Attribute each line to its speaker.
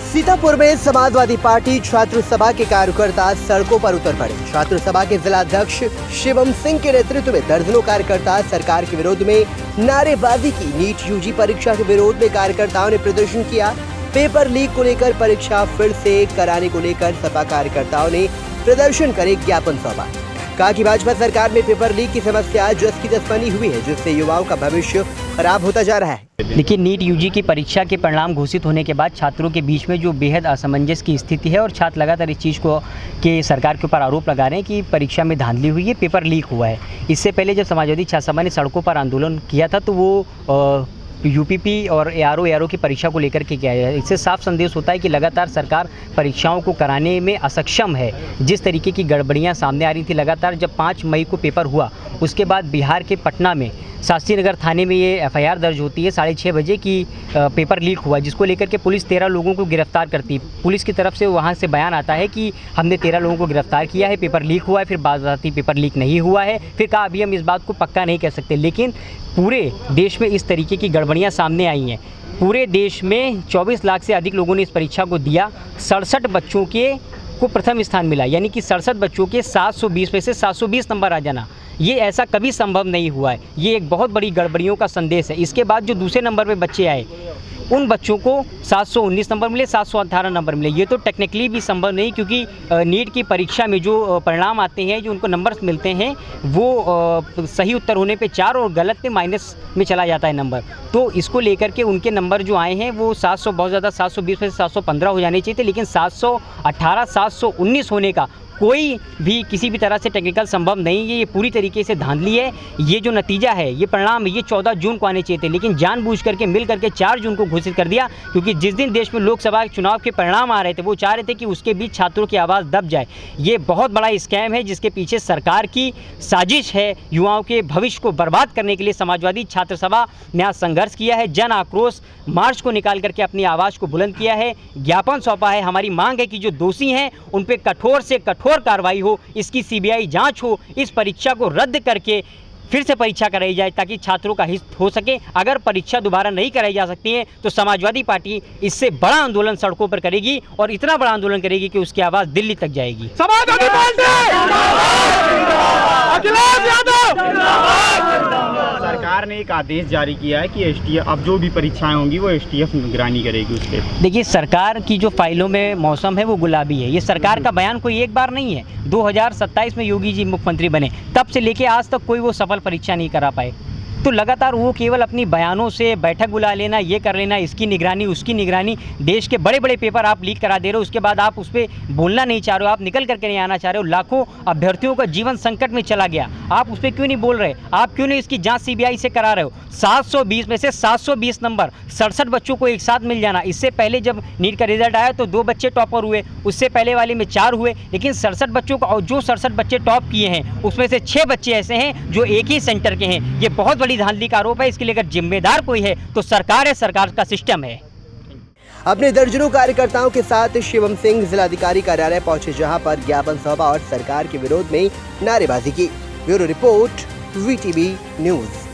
Speaker 1: सीतापुर में समाजवादी पार्टी छात्र सभा के कार्यकर्ता सड़कों पर उतर पड़े। छात्र सभा के जिला अध्यक्ष शिवम सिंह के नेतृत्व में दर्जनों कार्यकर्ता सरकार के विरोध में नारेबाजी की। नीट यूजी परीक्षा के विरोध में कार्यकर्ताओं ने प्रदर्शन किया। पेपर लीक को लेकर परीक्षा फिर से कराने को लेकर सपा कार्यकर्ताओं ने प्रदर्शन कर एक ज्ञापन सौंपा। कहा कि भाजपा सरकार में पेपर लीक की समस्या जस की तस बनी हुई है, जिससे युवाओं का भविष्य खराब होता जा रहा है।
Speaker 2: देखिए, नीट यूजी की परीक्षा के परिणाम घोषित होने के बाद छात्रों के बीच में जो बेहद असमंजस की स्थिति है और छात्र लगातार इस चीज़ को कि सरकार के ऊपर आरोप लगा रहे हैं कि परीक्षा में धांधली हुई है, पेपर लीक हुआ है। इससे पहले जब समाजवादी छात्र सभा ने सड़कों पर आंदोलन किया था तो वो यूपीपी और एआरओ की परीक्षा को लेकर के किया है। इससे साफ संदेश होता है कि लगातार सरकार परीक्षाओं को कराने में असक्षम है। जिस तरीके की गड़बड़ियां सामने आ रही थी लगातार, जब 5 मई को पेपर हुआ उसके बाद बिहार के पटना में शास्त्री नगर थाने में ये एफआईआर दर्ज होती है 6:30 बजे की पेपर लीक हुआ, जिसको लेकर के पुलिस 13 लोगों को गिरफ्तार करती है। पुलिस की तरफ से वहाँ से बयान आता है कि हमने 13 लोगों को गिरफ्तार किया है, पेपर लीक हुआ है, फिर बात पेपर लीक नहीं हुआ है। फिर कहा अभी हम इस बात को पक्का नहीं कह सकते, लेकिन पूरे देश में इस तरीके की गड़बड़ियाँ सामने आई हैं। पूरे देश में 24 लाख से अधिक लोगों ने इस परीक्षा को दिया। 67 बच्चों को प्रथम स्थान मिला, यानी कि 67 बच्चों के 720 में से 720 नंबर आ जाना, ये ऐसा कभी संभव नहीं हुआ है। ये एक बहुत बड़ी गड़बड़ियों का संदेश है। इसके बाद जो दूसरे नंबर पे बच्चे आए उन बच्चों को 719 नंबर मिले, 718 नंबर मिले। ये तो टेक्निकली भी संभव नहीं, क्योंकि नीट की परीक्षा में जो परिणाम आते हैं, जो उनको नंबर्स मिलते हैं, वो सही उत्तर होने पे 4 और गलत पे माइनस में चला जाता है नंबर। तो इसको लेकर के उनके नंबर जो आए हैं वो 700 बहुत ज़्यादा 720 में से 715 हो जाने चाहिए थे, लेकिन 718 719 होने का कोई भी किसी भी तरह से टेक्निकल संभव नहीं है। ये पूरी तरीके से धांधली है। ये जो नतीजा है, ये परिणाम है, ये 14 जून को आने चाहिए थे, लेकिन जानबूझ करके मिल करके 4 जून को घोषित कर दिया, क्योंकि जिस दिन देश में लोकसभा चुनाव के परिणाम आ रहे थे वो चाह रहे थे कि उसके बीच छात्रों की आवाज़ दब जाए। ये बहुत बड़ा स्कैम है, जिसके पीछे सरकार की साजिश है। युवाओं के भविष्य को बर्बाद करने के लिए समाजवादी छात्र सभा ने आज संघर्ष किया है, जन आक्रोश मार्च को निकाल करके अपनी आवाज़ को बुलंद किया है, ज्ञापन सौंपा है। हमारी मांग है कि जो दोषी हैं उन पर कठोर से कठोर कार्रवाई हो, इसकी सीबीआई जांच हो, इस परीक्षा को रद्द करके फिर से परीक्षा कराई जाए ताकि छात्रों का हित हो सके। अगर परीक्षा दोबारा नहीं कराई जा सकती है तो समाजवादी पार्टी इससे बड़ा आंदोलन सड़कों पर करेगी, और इतना बड़ा आंदोलन करेगी कि उसकी आवाज़ दिल्ली तक जाएगी।
Speaker 3: समाजवादी पार्टी अखिलेश यादव।
Speaker 4: सरकार ने एक आदेश जारी किया है कि एसटीएफ अब जो भी परीक्षाएं होंगी वो एसटीएफ निगरानी करेगी उसके।
Speaker 2: देखिए, सरकार की जो फाइलों में मौसम है वो गुलाबी है। ये सरकार का बयान कोई एक बार नहीं है। 2027 में योगी जी मुख्यमंत्री बने, तब से लेके आज तक कोई वो सफल परीक्षा नहीं करा पाए। तो लगातार वो केवल अपनी बयानों से बैठक बुला लेना, ये कर लेना, इसकी निगरानी उसकी निगरानी, देश के बड़े बड़े पेपर आप लीक करा दे रहे हो, उसके बाद आप उस पर बोलना नहीं चाह रहे हो, आप निकल करके नहीं आना चाह रहे हो। लाखों अभ्यर्थियों का जीवन संकट में चला गया, आप उस पर क्यों नहीं बोल रहे? आप क्यों नहीं इसकी जांच सीबीआई से करा रहे हो? 720 में से 720 नंबर 67 बच्चों को एक साथ मिल जाना। इससे पहले जब नीट का रिजल्ट आया तो 2 बच्चे टॉपर हुए, उससे पहले वाले में 4 हुए, लेकिन 67 बच्चों का, और जो 67 बच्चे टॉप किए हैं उसमें से 6 बच्चे ऐसे हैं जो एक ही सेंटर के हैं। ये बहुत बड़ी धांधली का आरोप है। इसके लिए अगर जिम्मेदार कोई है तो सरकार है, सरकार का सिस्टम है।
Speaker 1: अपने दर्जनों कार्यकर्ताओं के साथ शिवम सिंह जिलाधिकारी कार्यालय पहुंचे, जहां पर ज्ञापन सभा और सरकार के विरोध में नारेबाजी की। Bureau report, VTV news.